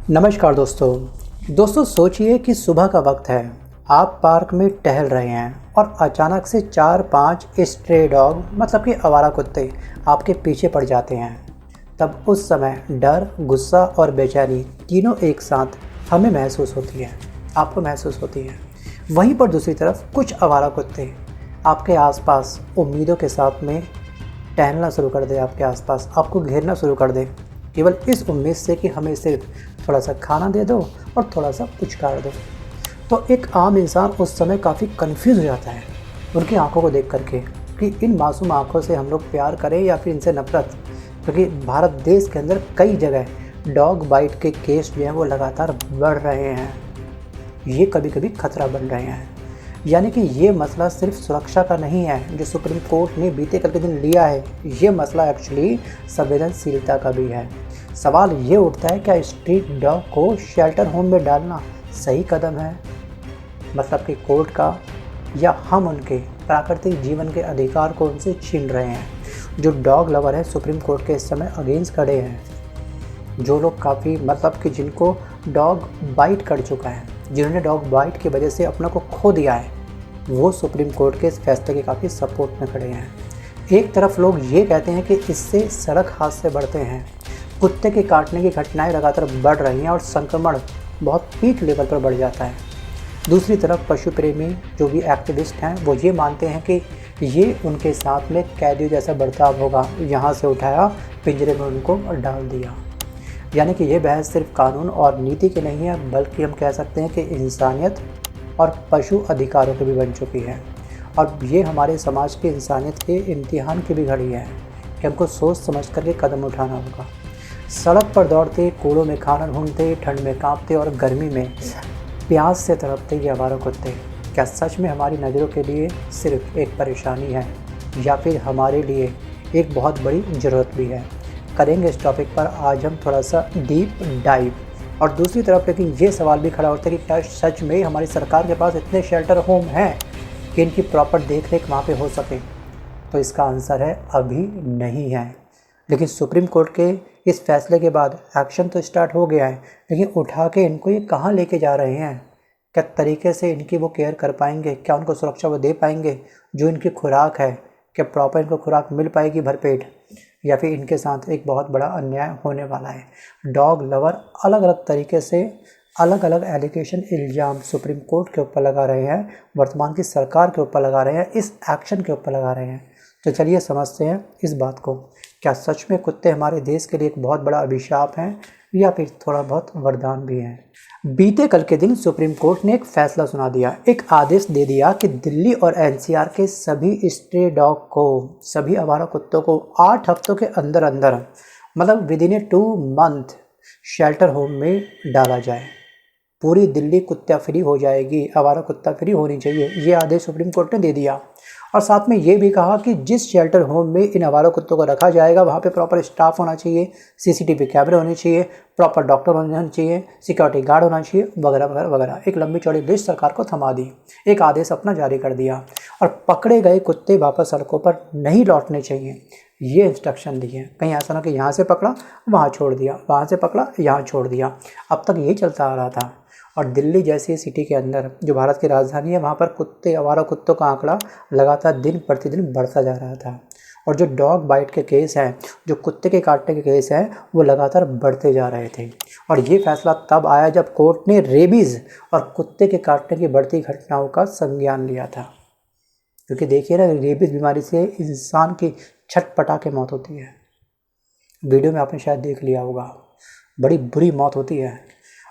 नमस्कार दोस्तों सोचिए कि सुबह का वक्त है। आप पार्क में टहल रहे हैं और अचानक से 4-5 स्ट्रे डॉग मतलब कि आवारा कुत्ते आपके पीछे पड़ जाते हैं। तब उस समय डर, गुस्सा और बेचैनी तीनों एक साथ हमें महसूस होती है, आपको महसूस होती है। वहीं पर दूसरी तरफ कुछ आवारा कुत्ते आपके आसपास उम्मीदों के साथ में टहलना शुरू कर दे, आपके आसपास आपको घेरना शुरू कर दे, केवल इस उम्मीद से कि हमें सिर्फ थोड़ा सा खाना दे दो और थोड़ा सा पुचकार दो। तो एक आम इंसान उस समय काफ़ी कन्फ्यूज़ हो जाता है उनकी आंखों को देख करके कि इन मासूम आंखों से हम लोग प्यार करें या फिर इनसे नफरत, क्योंकि भारत देश के अंदर कई जगह डॉग बाइट के केस जो हैं वो लगातार बढ़ रहे हैं। ये कभी कभी खतरा बन रहे हैं। यानी कि ये मसला सिर्फ सुरक्षा का नहीं है जो सुप्रीम कोर्ट ने बीते कल के दिन लिया है, ये मसला एक्चुअली संवेदनशीलता का भी है। सवाल ये उठता है, क्या स्ट्रीट डॉग को शेल्टर होम में डालना सही कदम है, मतलब कि कोर्ट का, या हम उनके प्राकृतिक जीवन के अधिकार को उनसे छीन रहे हैं। जो डॉग लवर है सुप्रीम कोर्ट के इस समय अगेंस्ट खड़े हैं, जो लोग काफ़ी मतलब कि जिनको डॉग बाइट कर चुका है, जिन्होंने डॉग बाइट की वजह से अपना को खो दिया है, वो सुप्रीम कोर्ट के इस फैसले के काफ़ी सपोर्ट में खड़े हैं। एक तरफ लोग ये कहते हैं कि इससे सड़क हादसे बढ़ते हैं, कुत्ते के काटने की घटनाएं लगातार बढ़ रही हैं और संक्रमण बहुत पीक लेवल पर बढ़ जाता है। दूसरी तरफ पशु प्रेमी जो भी एक्टिविस्ट हैं वो ये मानते हैं कि ये उनके साथ में कैदियों जैसा बर्ताव होगा, यहाँ से उठाया पिंजरे में उनको और डाल दिया। यानी कि ये बहस सिर्फ कानून और नीति की नहीं है, बल्कि हम कह सकते हैं कि इंसानियत और पशु अधिकारों की भी बन चुकी है। और ये हमारे समाज के इंसानियत के इम्तिहान की भी घड़ी है कि हमको सोच समझ कर के कदम उठाना होगा। सड़क पर दौड़ते, कूड़ों में खाना ढूंढते, ठंड में कांपते और गर्मी में प्यास से तड़पते ये आवारा कुत्ते क्या सच में हमारी नज़रों के लिए सिर्फ एक परेशानी है, या फिर हमारे लिए एक बहुत बड़ी ज़रूरत भी है? करेंगे इस टॉपिक पर आज हम थोड़ा सा डीप डाइव। और दूसरी तरफ लेकिन ये सवाल भी खड़ा होता है कि क्या सच में हमारी सरकार के पास इतने शेल्टर होम हैं कि इनकी प्रॉपर देख रेख वहाँ पे हो सके? तो इसका आंसर है अभी नहीं है। लेकिन सुप्रीम कोर्ट के इस फैसले के बाद एक्शन तो स्टार्ट हो गया है, लेकिन उठा के इनको ये कहाँ लेके जा रहे हैं? क्या तरीके से इनकी वो केयर कर पाएंगे? क्या उनको सुरक्षा वो दे पाएंगे? जो इनकी खुराक है, क्या प्रॉपर इनको खुराक मिल पाएगी भरपेट, या फिर इनके साथ एक बहुत बड़ा अन्याय होने वाला है? डॉग लवर अलग अलग तरीके से अलग अलग एलिगेशन, इल्ज़ाम सुप्रीम कोर्ट के ऊपर लगा रहे हैं, वर्तमान की सरकार के ऊपर लगा रहे हैं, इस एक्शन के ऊपर लगा रहे हैं। तो चलिए समझते हैं इस बात को। क्या सच में कुत्ते हमारे देश के लिए एक बहुत बड़ा अभिशाप हैं या फिर थोड़ा बहुत वरदान भी हैं? बीते कल के दिन सुप्रीम कोर्ट ने एक फैसला सुना दिया, एक आदेश दे दिया कि दिल्ली और एनसीआर के सभी स्ट्रे डॉग को, सभी आवारा कुत्तों को 8 हफ्तों के अंदर अंदर, मतलब विदिन ए 2 मंथ शेल्टर होम में डाला जाए। पूरी दिल्ली कुत्ता फ्री हो जाएगी, आवारा कुत्ता फ्री होनी चाहिए, ये आदेश सुप्रीम कोर्ट ने दे दिया। और साथ में ये भी कहा कि जिस शेल्टर होम में इन आवारा कुत्तों को रखा जाएगा वहाँ पे प्रॉपर स्टाफ होना चाहिए, सीसीटीवी कैमरे होने चाहिए, प्रॉपर डॉक्टर होने चाहिए, सिक्योरिटी गार्ड होना चाहिए, वगैरह वगैरह वगैरह। एक लंबी चौड़ी लिस्ट सरकार को थमा दी, एक आदेश अपना जारी कर दिया। और पकड़े गए कुत्ते वापस सड़कों पर नहीं लौटने चाहिए, ये इंस्ट्रक्शन दिए। कहीं ऐसा ना कि यहाँ से पकड़ा वहाँ छोड़ दिया, वहाँ से पकड़ा यहाँ छोड़ दिया। अब तक ये चलता आ रहा था। और दिल्ली जैसी सिटी के अंदर, जो भारत की राजधानी है, वहाँ पर कुत्ते, आवारा कुत्तों का आंकड़ा लगातार दिन प्रतिदिन बढ़ता जा रहा था। और जो डॉग बाइट के केस हैं, जो कुत्ते के काटने के केस हैं, वो लगातार बढ़ते जा रहे थे। और ये फैसला तब आया जब कोर्ट ने रेबीज़ और कुत्ते के काटने की बढ़ती घटनाओं का संज्ञान लिया था। क्योंकि देखिए ना, रेबीज़ बीमारी से इंसान की छटपटा के मौत होती है। वीडियो में आपने शायद देख लिया होगा, बड़ी बुरी मौत होती है।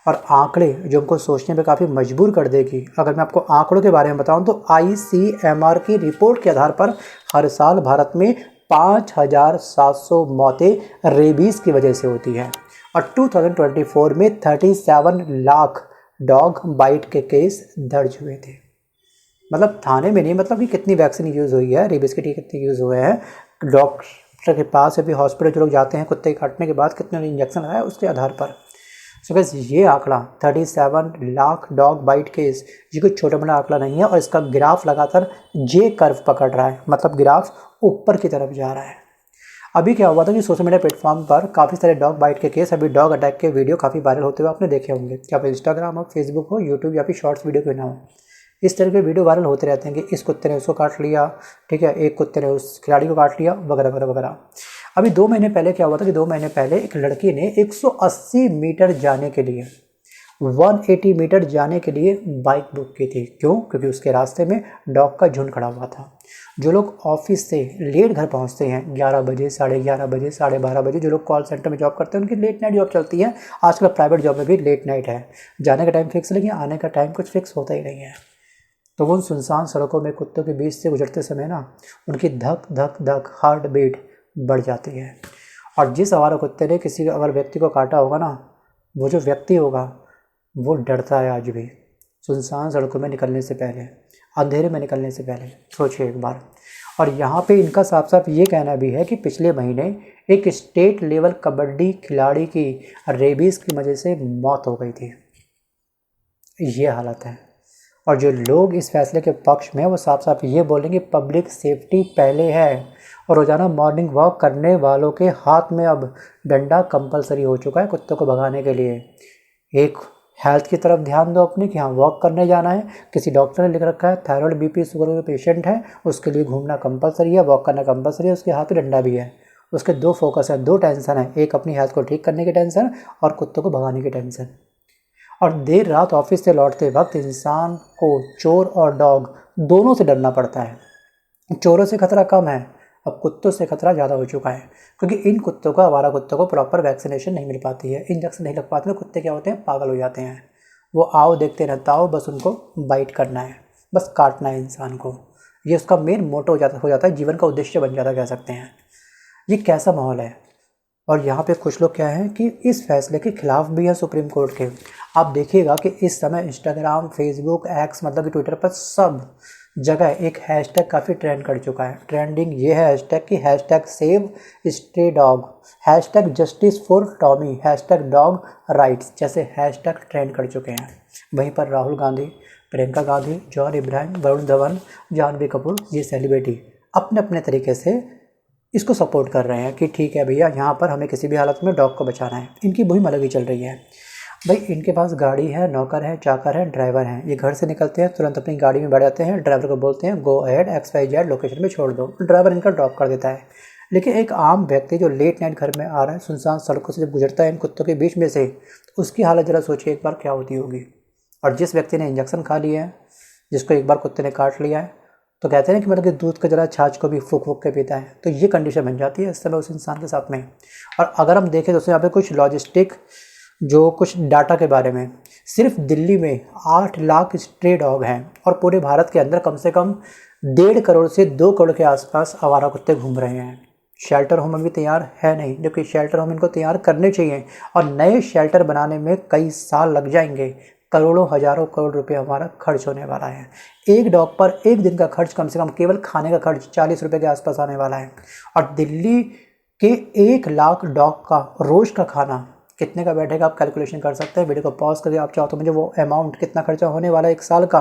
और आंकड़े जो हमको सोचने पे काफ़ी मजबूर कर देगी। अगर मैं आपको आंकड़ों के बारे में बताऊं तो ICMR की रिपोर्ट के आधार पर हर साल भारत में 5,700 मौतें रेबीज़ की वजह से होती है। और 2024 में 37 लाख डॉग बाइट के केस दर्ज हुए थे। मतलब थाने में नहीं, मतलब कि कितनी वैक्सीन यूज़ हुई है, रेबीज़ के टीके कितने यूज़ हुए हैं, डॉक्टर के पास या फिर हॉस्पिटल जो लोग जाते हैं कुत्ते काटने के बाद कितने इंजेक्शन आया, उसके आधार पर। सो गाइस, ये आंकड़ा 37 लाख डॉग बाइट केस, ये कोई छोटा बड़ा आंकड़ा नहीं है। और इसका ग्राफ लगातार जे कर्व पकड़ रहा है, मतलब ग्राफ ऊपर की तरफ जा रहा है। अभी क्या हुआ था कि सोशल मीडिया प्लेटफॉर्म पर काफ़ी सारे डॉग बाइट के केस, अभी डॉग अटैक के वीडियो काफ़ी वायरल होते हुए आपने देखे होंगे, क्या आप इंस्टाग्राम हो, फेसबुक हो, यूट्यूब या फिर शॉर्ट्स वीडियो क्यों ना हो, इस तरह के वीडियो वायरल होते रहते हैं कि इस कुत्ते ने उसको काट लिया, ठीक है, एक कुत्ते ने उस खिलाड़ी को काट लिया, वगैरह वगैरह वगैरह। अभी 2 महीने पहले क्या हुआ था कि 2 महीने पहले एक लड़की ने 180 मीटर जाने के लिए 180 मीटर जाने के लिए बाइक बुक की थी। क्यों? क्योंकि उसके रास्ते में डॉग का झुंड खड़ा हुआ था। जो लोग ऑफिस से लेट घर पहुंचते हैं 11 बजे, 11:30 बजे, 12:30 बजे, जो लोग कॉल सेंटर में जॉब करते हैं उनकी लेट नाइट जॉब चलती है। आजकल प्राइवेट जॉब में भी लेट नाइट है, जाने का टाइम फिक्स नहीं है, आने का टाइम कुछ फिक्स होता ही नहीं है। तो वो सुनसान सड़कों में कुत्तों के बीच से गुजरते समय ना उनकी धक धक धक हार्ट बीट बढ़ जाती है। और जिस आवारा कुत्ते ने किसी अगर व्यक्ति को काटा होगा ना, वो जो व्यक्ति होगा वो डरता है आज भी, सुनसान सड़कों में निकलने से पहले, अंधेरे में निकलने से पहले, सोचिए एक बार। और यहाँ पे इनका साफ साफ ये कहना भी है कि पिछले महीने एक स्टेट लेवल कबड्डी खिलाड़ी की रेबीज़ की वजह से मौत हो गई थी। ये हालत है। और जो लोग इस फैसले के पक्ष में वो साफ साफ ये बोलेंगे पब्लिक सेफ्टी पहले है। और रोज़ाना मॉर्निंग वॉक करने वालों के हाथ में अब डंडा कंपलसरी हो चुका है कुत्तों को भगाने के लिए। एक हेल्थ की तरफ ध्यान दो अपने कि हाँ वॉक करने जाना है, किसी डॉक्टर ने लिख रखा है थायराइड बीपी शुगर के पेशेंट है उसके लिए घूमना कंपलसरी है, वॉक करना कंपलसरी है, उसके हाथ में डंडा भी है। उसके 2 फोकस है, 2 टेंशन है, एक अपनी हेल्थ को ठीक करने की टेंशन और कुत्तों को भगाने की टेंशन। और देर रात ऑफिस से लौटते वक्त इंसान को चोर और डॉग दोनों से डरना पड़ता है। चोरों से खतरा कम है, अब कुत्तों से खतरा ज़्यादा हो चुका है, क्योंकि इन कुत्तों को, आवारा कुत्तों को प्रॉपर वैक्सीनेशन नहीं मिल पाती है, इंजेक्शन नहीं लग पाते हैं। कुत्ते क्या होते हैं, पागल हो जाते हैं, वो आओ देखते रहता हो, बस उनको बाइट करना है, बस काटना है इंसान को। ये उसका मेन मोटो हो जाता है, जीवन का उद्देश्य बन जाता कह सकते हैं। ये कैसा माहौल है। और यहाँ पे कुछ लोग क्या है कि इस फैसले के खिलाफ भी है सुप्रीम कोर्ट के। आप देखिएगा कि इस समय इंस्टाग्राम, फेसबुक, एक्स मतलब कि ट्विटर पर सब जगह एक हैशटैग काफ़ी ट्रेंड कर चुका है। ट्रेंडिंग ये है हैशटैग कि hashtag save stray dog, hashtag justice for Tommy, hashtag dog rights जैसे हैशटैग ट्रेंड कर चुके हैं। वहीं पर राहुल गांधी, प्रियंका गांधी, जॉन इब्राहिम, वरुण धवन, जानवी कपूर, ये सेलिब्रिटी अपने अपने तरीके से इसको सपोर्ट कर रहे हैं कि ठीक है भैया, यहाँ पर हमें किसी भी हालत में डॉग को बचाना है। इनकी मुहिम अलग ही चल रही है। भाई इनके पास गाड़ी है, नौकर है, चाकर है, ड्राइवर है। ये घर से निकलते हैं तुरंत अपनी गाड़ी में बैठ जाते हैं, ड्राइवर को बोलते हैं गो अहेड XYZ लोकेशन में छोड़ दो, ड्राइवर इनका ड्रॉप कर देता है। लेकिन एक आम व्यक्ति जो लेट नाइट घर में आ रहा है, सुनसान सड़कों से जब गुजरता है इन कुत्तों के बीच में से, तो उसकी हालत ज़रा सोचिए एक बार क्या होती होगी। और जिस व्यक्ति ने इंजेक्शन खा लिया है, जिसको एक बार कुत्ते ने काट लिया है, तो कहते हैं कि मतलब कि दूध का जरा छाछ को भी फूक फूक के पीता है, तो ये कंडीशन बन जाती है इस समय उस इंसान के साथ में। और अगर हम देखें तो यहाँ पे कुछ लॉजिस्टिक जो कुछ डाटा के बारे में, सिर्फ दिल्ली में 8 लाख स्ट्रे डॉग हैं और पूरे भारत के अंदर कम से कम 1.5 करोड़ से 2 करोड़ के आसपास आवारा कुत्ते घूम रहे हैं। शेल्टर होम अभी तैयार है नहीं, जबकि शेल्टर होम इनको तैयार करने चाहिए और नए शेल्टर बनाने में कई साल लग जाएंगे। करोड़ों हजारों करोड़ रुपए हमारा खर्च होने वाला है। एक डॉग पर एक दिन का खर्च कम से कम केवल खाने का खर्च 40 रुपये के आसपास आने वाला है। और दिल्ली के 1 लाख डॉग का रोज़ का खाना कितने का बैठेगा आप कैलकुलेशन कर सकते हैं। वीडियो को पॉज करके आप चाहो तो मुझे वो अमाउंट कितना खर्चा होने वाला है 1 साल का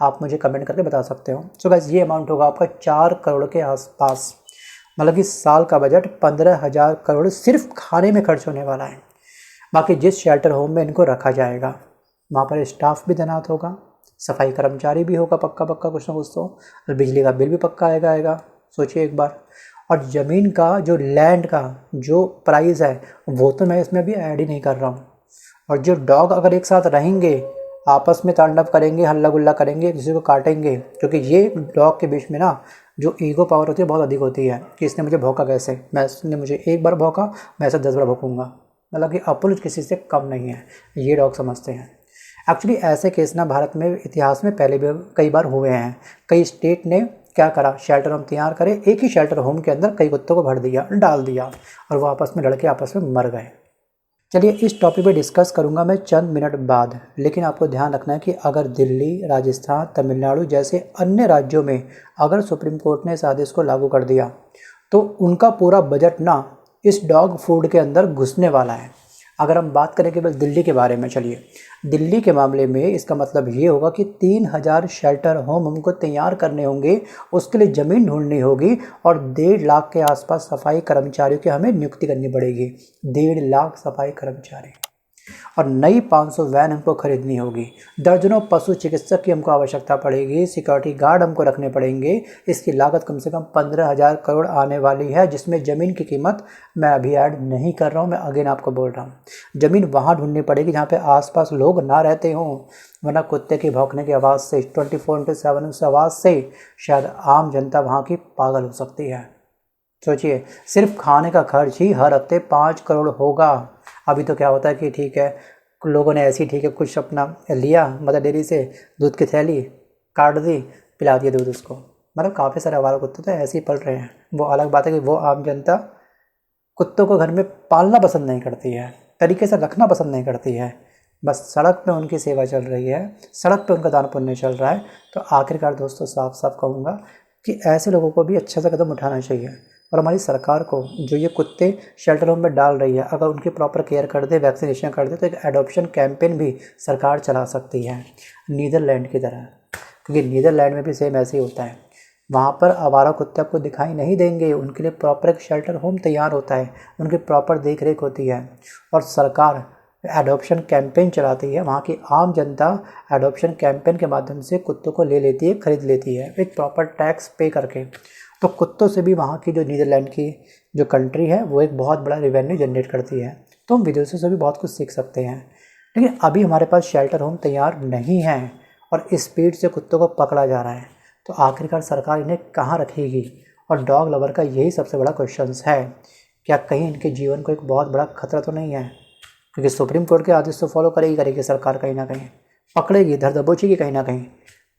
आप मुझे कमेंट करके बता सकते हो। सो गाइस ये अमाउंट होगा आपका 4 करोड़ के आसपास, मतलब कि साल का बजट 15,000 करोड़ सिर्फ खाने में खर्च होने वाला है। बाकी जिस शेल्टर होम में इनको रखा जाएगा वहाँ पर स्टाफ भी तैनात होगा, सफाई कर्मचारी भी होगा पक्का कुछ ना कुछ तो, और बिजली का बिल भी पक्का आएगा। सोचिए एक बार। और ज़मीन का जो लैंड का जो प्राइस है वो तो मैं इसमें अभी ऐड ही नहीं कर रहा हूँ। और जो डॉग अगर एक साथ रहेंगे आपस में तांडव करेंगे, हल्ला गुल्ला करेंगे, किसी को काटेंगे, क्योंकि ये डॉग के बीच में ना जो ईगो पावर होती है बहुत अधिक होती है कि इसने मुझे भौंका कैसे, इसने मुझे एक बार भौंका मैं ऐसे 10 बार भौंकूँगा, मतलब कि अपुरुष किसी से कम नहीं है, ये डॉग समझते हैं। एक्चुअली ऐसे केस ना भारत में इतिहास में पहले भी कई बार हुए हैं। कई स्टेट ने क्या करा, शेल्टर होम तैयार करे, एक ही शेल्टर होम के अंदर कई कुत्तों को भर दिया, डाल दिया और वो आपस में लड़के आपस में मर गए। चलिए इस टॉपिक पे डिस्कस करूंगा मैं चंद मिनट बाद, लेकिन आपको ध्यान रखना है कि अगर दिल्ली, राजस्थान, तमिलनाडु जैसे अन्य राज्यों में अगर सुप्रीम कोर्ट ने इस आदेश को लागू कर दिया तो उनका पूरा बजट ना इस डॉग फूड के अंदर घुसने वाला है। अगर हम बात करें केवल दिल्ली के बारे में, चलिए दिल्ली के मामले में इसका मतलब ये होगा कि 3000 शेल्टर होम हमको तैयार करने होंगे, उसके लिए ज़मीन ढूंढनी होगी और 1.5 लाख के आसपास सफाई कर्मचारियों की हमें नियुक्ति करनी पड़ेगी। 1.5 लाख सफाई कर्मचारी, और नई 500 वैन हमको खरीदनी होगी। दर्जनों पशु चिकित्सक की हमको आवश्यकता पड़ेगी। सिक्योरिटी गार्ड हमको रखने पड़ेंगे। इसकी लागत कम से कम 15,000 करोड़ आने वाली है, जिसमें ज़मीन की कीमत मैं अभी ऐड नहीं कर रहा हूँ, मैं अगेन आपको बोल रहा हूँ। ज़मीन वहाँ ढूंढनी पड़ेगी जहाँ पे आसपास लोग ना रहते हों, वरना कुत्ते के भौंकने की आवाज़ से 24/7 उस आवाज़ से शायद आम जनता वहाँ की पागल हो सकती है। सोचिए, सिर्फ खाने का खर्च ही हर हफ्ते 5 करोड़ होगा। अभी तो क्या होता है कि ठीक है, लोगों ने ऐसी ठीक है कुछ अपना लिया मदर डेयरी से, दूध की थैली काट दी, पिला दिया दूध उसको। मतलब काफ़ी सारे आवारा कुत्ते तो ऐसे ही पल रहे हैं। वो अलग बात है कि वो आम जनता कुत्तों को घर में पालना पसंद नहीं करती है, तरीके से रखना पसंद नहीं करती है, बस सड़क पे उनकी सेवा चल रही है, सड़क पे उनका दान पुण्य चल रहा है। तो आखिरकार दोस्तों साफ साफ कहूँगा कि ऐसे लोगों को भी अच्छा सा कदम उठाना चाहिए। और हमारी सरकार को जो ये कुत्ते शेल्टर होम में डाल रही है, अगर उनकी प्रॉपर केयर कर दे, वैक्सीनेशन कर दे, तो एक एडॉप्शन कैंपेन भी सरकार चला सकती है नीदरलैंड की तरह। क्योंकि नीदरलैंड में भी सेम ऐसे ही होता है। वहाँ पर आवारा कुत्ते आपको दिखाई नहीं देंगे, उनके लिए प्रॉपर एक शेल्टर होम तैयार होता है, उनकी प्रॉपर देख रेख होती है। और सरकार एडॉप्शन कैंपेन चलाती है, वहाँ की आम जनता एडॉप्शन कैंपेन के माध्यम से कुत्तों को ले लेती है, खरीद लेती है एक प्रॉपर टैक्स पे करके। तो कुत्तों से भी वहाँ की जो नीदरलैंड की जो कंट्री है वो एक बहुत बड़ा रेवेन्यू जनरेट करती है। तो हम विदेशों से भी बहुत कुछ सीख सकते हैं। लेकिन अभी हमारे पास शेल्टर होम तैयार नहीं है और स्पीड से कुत्तों को पकड़ा जा रहा है। तो आखिरकार सरकार इन्हें कहाँ रखेगी? और डॉग लवर का यही सबसे बड़ा क्वेश्चन है, क्या कहीं इनके जीवन को एक बहुत बड़ा खतरा तो नहीं है? क्योंकि सुप्रीम कोर्ट के आदेश तो फॉलो करेगी सरकार, कहीं ना कहीं पकड़ेगी, धर दबोचेगी कहीं ना कहीं।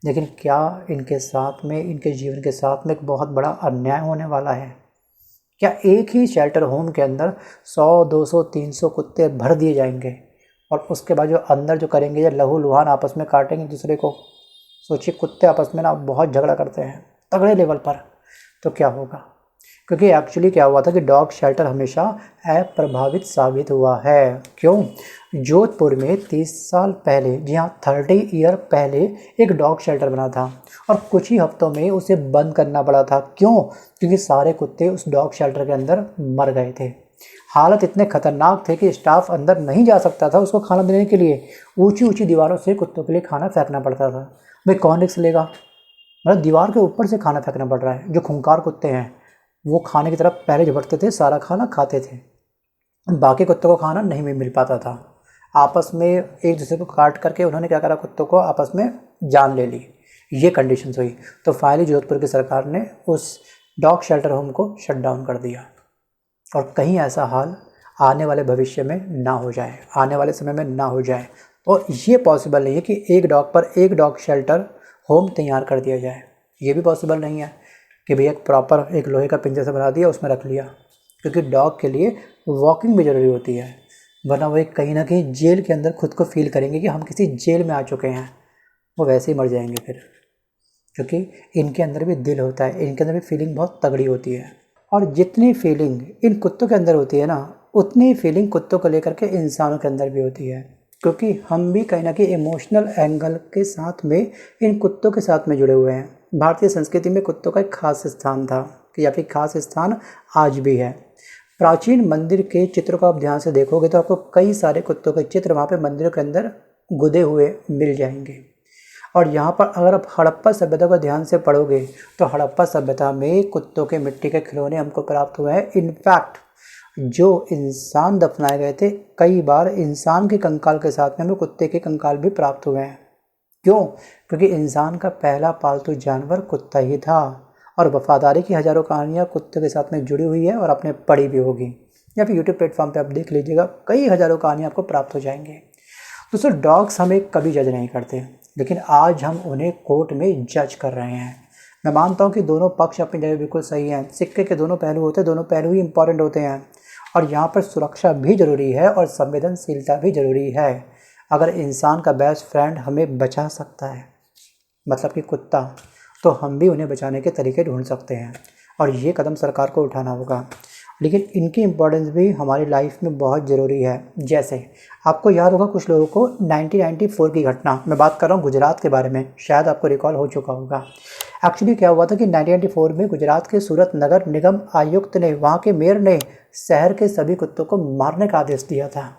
लेकिन क्या इनके साथ में, इनके जीवन के साथ में एक बहुत बड़ा अन्याय होने वाला है? क्या एक ही शेल्टर होम के अंदर 100, 200, 300 कुत्ते भर दिए जाएंगे और उसके बाद जो अंदर जो करेंगे, या लहू लुहान आपस में काटेंगे दूसरे को? सोचिए, कुत्ते आपस में ना बहुत झगड़ा करते हैं तगड़े लेवल पर, तो क्या होगा? क्योंकि एक्चुअली क्या हुआ था कि डॉग शेल्टर हमेशा अप्रभावित साबित हुआ है। क्यों? जोधपुर में 30 साल पहले, जी हाँ 30 ईयर पहले एक डॉग शेल्टर बना था और कुछ ही हफ्तों में उसे बंद करना पड़ा था। क्यों? क्योंकि सारे कुत्ते उस डॉग शेल्टर के अंदर मर गए थे। हालत इतने खतरनाक थे कि स्टाफ अंदर नहीं जा सकता था उसको खाना देने के लिए। ऊंची ऊंची दीवारों से कुत्तों के लिए खाना फेंकना पड़ता था। भाई कौन रिस्क लेगा? मतलब दीवार के ऊपर से खाना फेंकना पड़ रहा है। जो खूंखार कुत्ते हैं वो खाने की तरफ पहले झपटते थे, सारा खाना खाते थे, बाकी कुत्तों को खाना नहीं मिल पाता था। आपस में एक दूसरे को काट करके उन्होंने क्या करा, कुत्तों को आपस में जान ले ली। ये कंडीशंस हुई तो फाइनली जोधपुर की सरकार ने उस डॉग शेल्टर होम को शट डाउन कर दिया। और कहीं ऐसा हाल आने वाले भविष्य में ना हो जाए, आने वाले समय में ना हो जाए। और ये पॉसिबल नहीं है कि एक डॉग पर एक डॉग शेल्टर होम तैयार कर दिया जाए। ये भी पॉसिबल नहीं है कि भैया एक प्रॉपर एक लोहे का पिंजरा से बना दिया, उसमें रख लिया। क्योंकि डॉग के लिए वॉकिंग भी ज़रूरी होती है, वरना वो कहीं ना कहीं जेल के अंदर खुद को फील करेंगे कि हम किसी जेल में आ चुके हैं, वो वैसे ही मर जाएंगे फिर। क्योंकि इनके अंदर भी दिल होता है, इनके अंदर भी फीलिंग बहुत तगड़ी होती है। और जितनी फीलिंग इन कुत्तों के अंदर होती है ना, उतनी फीलिंग कुत्तों को लेकर के इंसानों के अंदर भी होती है। क्योंकि हम भी कहीं ना कहीं इमोशनल एंगल के साथ में इन कुत्तों के साथ में जुड़े हुए हैं। भारतीय संस्कृति में कुत्तों का एक खास स्थान था, कि या फिर खास स्थान आज भी है। प्राचीन मंदिर के चित्रों को आप ध्यान से देखोगे तो आपको कई सारे कुत्तों के चित्र वहाँ पे मंदिरों के अंदर गुदे हुए मिल जाएंगे। और यहाँ पर अगर आप हड़प्पा सभ्यता को ध्यान से पढ़ोगे तो हड़प्पा सभ्यता में कुत्तों के मिट्टी के खिलौने हमको प्राप्त हुए हैं। इनफैक्ट जो इंसान दफनाए गए थे, कई बार इंसान के कंकाल के साथ में हमें कुत्ते के कंकाल भी प्राप्त हुए हैं। क्यों? क्योंकि इंसान का पहला पालतू जानवर कुत्ता ही था। और वफादारी की हज़ारों कहानियाँ कुत्ते के साथ में जुड़ी हुई है और आपने पढ़ी भी होगी, या फिर यूट्यूब प्लेटफॉर्म पे आप देख लीजिएगा, कई हज़ारों कहानियाँ आपको प्राप्त हो जाएंगे। दोस्तों डॉग्स हमें कभी जज नहीं करते, लेकिन आज हम उन्हें कोर्ट में जज कर रहे हैं। मैं मानता हूँ कि दोनों पक्ष अपनी जगह बिल्कुल सही हैं, सिक्के के दोनों पहलू होते हैं, दोनों पहलू ही इंपॉर्टेंट होते हैं। और यहाँ पर सुरक्षा भी ज़रूरी है और संवेदनशीलता भी ज़रूरी है। अगर इंसान का बेस्ट फ्रेंड हमें बचा सकता है, मतलब कि कुत्ता, तो हम भी उन्हें बचाने के तरीके ढूंढ सकते हैं। और ये कदम सरकार को उठाना होगा। लेकिन इनकी इम्पोर्टेंस भी हमारी लाइफ में बहुत ज़रूरी है। जैसे आपको याद होगा कुछ लोगों को 1994 की घटना, मैं बात कर रहा हूँ गुजरात के बारे में, शायद आपको रिकॉल हो चुका होगा। एक्चुअली क्या हुआ था कि 1994 में गुजरात के सूरत नगर निगम आयुक्त ने, वहाँ के मेयर ने शहर के सभी कुत्तों को मारने का आदेश दिया था।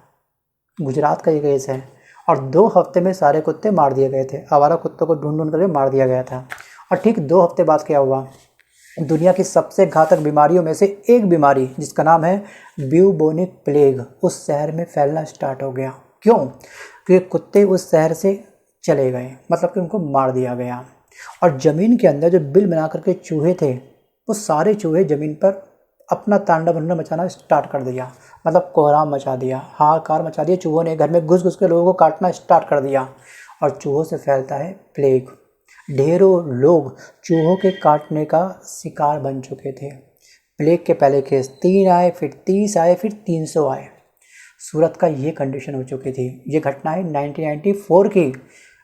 गुजरात का ये केस है और 2 हफ्ते में सारे कुत्ते मार दिए गए थे। आवारा कुत्तों को ढूंढ ढूंढ करके मार दिया गया था। और ठीक 2 हफ्ते बाद क्या हुआ, दुनिया की सबसे घातक बीमारियों में से एक बीमारी जिसका नाम है ब्यूबोनिक प्लेग उस शहर में फैलना स्टार्ट हो गया। क्यों? क्योंकि कुत्ते उस शहर से चले गए, मतलब कि उनको मार दिया गया। और ज़मीन के अंदर जो बिल बना करके चूहे थे, वो सारे चूहे ज़मीन पर अपना तांडव मचाना स्टार्ट कर दिया, मतलब कोहराम मचा दिया, हाहाकार मचा दिया। चूहों ने घर में घुस घुस के लोगों को काटना स्टार्ट कर दिया और चूहों से फैलता है प्लेग। ढेरों लोग चूहों के काटने का शिकार बन चुके थे। प्लेग के पहले केस 3 आए, फिर 30 आए, फिर 300 आए। सूरत का ये कंडीशन हो चुकी थी। ये घटना है 1994 की।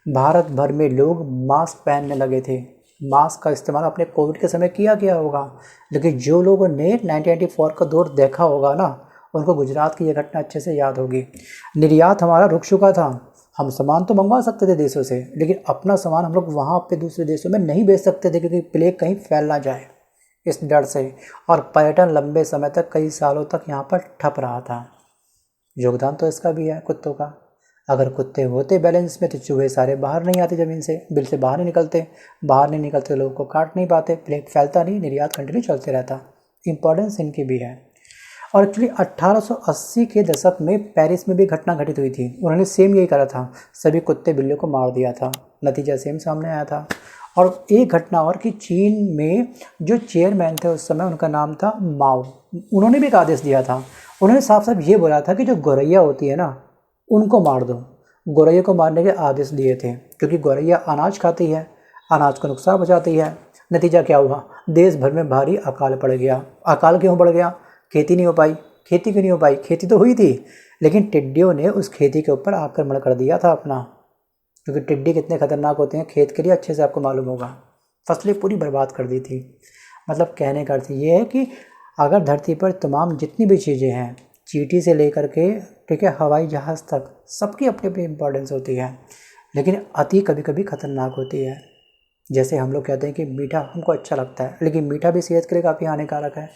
भारत भर में लोग मास्क पहनने लगे थे। मास्क का इस्तेमाल अपने कोविड के समय किया होगा, लेकिन जो लोगों ने 1994 का दौर देखा होगा ना, उनको गुजरात की ये घटना अच्छे से याद होगी। निर्यात हमारा रुक चुका था। हम सामान तो मंगवा सकते थे देशों से, लेकिन अपना सामान हम लोग वहाँ पे दूसरे देशों में नहीं बेच सकते थे, क्योंकि प्लेग कहीं फैल ना जाए इस डर से। और पर्यटन लंबे समय तक, कई सालों तक यहाँ पर ठप रहा था। योगदान तो इसका भी है कुत्तों का। अगर कुत्ते होते बैलेंस में तो चूहे सारे बाहर नहीं आते, ज़मीन से बिल से बाहर नहीं निकलते, लोगों को काट नहीं पाते, प्लेग फैलता नहीं, निर्यात कंटिन्यू चलते रहता। इंपॉर्टेंस इनकी भी है। और एक्चुअली 1880 के दशक में पेरिस में भी घटना घटित हुई थी। उन्होंने सेम यही करा था, सभी कुत्ते बिल्लियों को मार दिया था, नतीजा सेम सामने आया था। और एक घटना और कि चीन में जो चेयरमैन थे उस समय, उनका नाम था माओ, उन्होंने भी एक आदेश दिया था। उन्होंने साफ साफ ये बोला था कि जो गौरैया होती है ना, उनको मार दो। गौरैया को मारने के आदेश दिए थे, क्योंकि गौरैया अनाज खाती है, अनाज को नुकसान पहुँचाती है। नतीजा क्या हुआ, देश भर में भारी अकाल पड़ गया। अकाल क्यों पड़ गया? खेती नहीं हो पाई। खेती क्यों नहीं हो पाई? खेती तो हुई थी, लेकिन टिड्डियों ने उस खेती के ऊपर आक्रमण कर दिया था अपना। क्योंकि टिड्डी कितने खतरनाक होते हैं खेत के लिए, अच्छे से आपको मालूम होगा। फसलें पूरी बर्बाद कर दी थी। मतलब कहने का अर्थ ये है कि अगर धरती पर तमाम जितनी भी चीज़ें हैं, चींटी से लेकर के, ठीक है, हवाई जहाज़ तक, सबकी अपनी अपनी इम्पोर्टेंस होती है, लेकिन अति कभी कभी खतरनाक होती है। जैसे हम लोग कहते हैं कि मीठा हमको अच्छा लगता है, लेकिन मीठा भी सेहत के लिए काफ़ी हानिकारक है।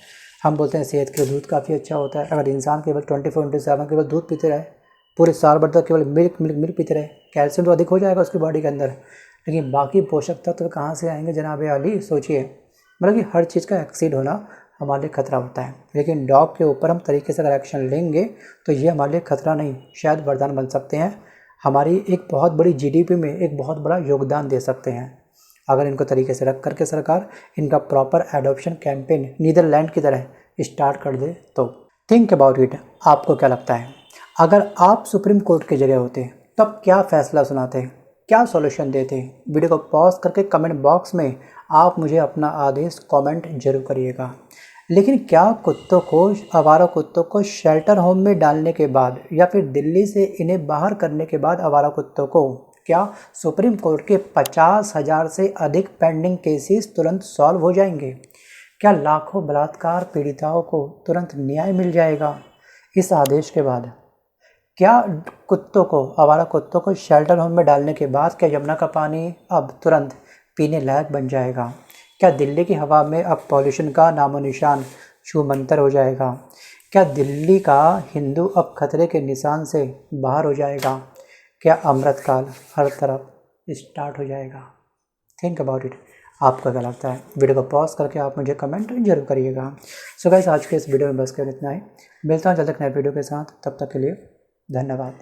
हम बोलते हैं सेहत के लिए दूध काफ़ी अच्छा होता है। अगर इंसान केवल 24/7 केवल दूध पीते रहे, पूरे साल भर तक केवल मिल्क पीते रहे, कैल्शियम तो अधिक हो जाएगा उसकी बॉडी के अंदर, लेकिन बाकी पोषक तत्व कहाँ से आएंगे जनाब अली? सोचिए। मतलब कि हर चीज़ का एक्सीड होना हमारे लिए खतरा होता है, लेकिन डॉग के ऊपर हम तरीके से अगर एक्शन लेंगे तो ये हमारे लिए खतरा नहीं, शायद वरदान बन सकते हैं। हमारी एक बहुत बड़ी जीडीपी में एक बहुत बड़ा योगदान दे सकते हैं, अगर इनको तरीके से रख करके सरकार इनका प्रॉपर एडॉप्शन कैंपेन नीदरलैंड की तरह स्टार्ट कर दे तो। Think about it. आपको क्या लगता है, अगर आप सुप्रीम कोर्ट की जगह होते तब क्या फैसला सुनाते, क्या सॉल्यूशन देते? वीडियो को पॉज करके कमेंट बॉक्स में आप मुझे अपना आदेश कमेंट जरूर करिएगा। लेकिन क्या कुत्तों को, आवारा कुत्तों को शेल्टर होम में डालने के बाद या फिर दिल्ली से इन्हें बाहर करने के बाद आवारा कुत्तों को क्या सुप्रीम कोर्ट के 50,000 से अधिक पेंडिंग केसेस तुरंत सॉल्व हो जाएंगे? क्या लाखों बलात्कार पीड़िताओं को तुरंत न्याय मिल जाएगा इस आदेश के बाद? क्या कुत्तों को, आवारा कुत्तों को शेल्टर होम में डालने के बाद क्या यमुना का पानी अब तुरंत पीने लायक बन जाएगा? क्या दिल्ली की हवा में अब पॉल्यूशन का नामो निशान छूमंतर हो जाएगा? क्या दिल्ली का हिंदू अब खतरे के निशान से बाहर हो जाएगा? क्या अमृतकाल हर तरफ स्टार्ट हो जाएगा? Think about it. आपका क्या लगता है? वीडियो को पॉज करके आप मुझे कमेंट जरूर करिएगा। सो गाइस, आज के इस वीडियो में बस केवल इतना ही। मिलता हूँ जल्द तक नए वीडियो के साथ, तब तक के लिए धन्यवाद।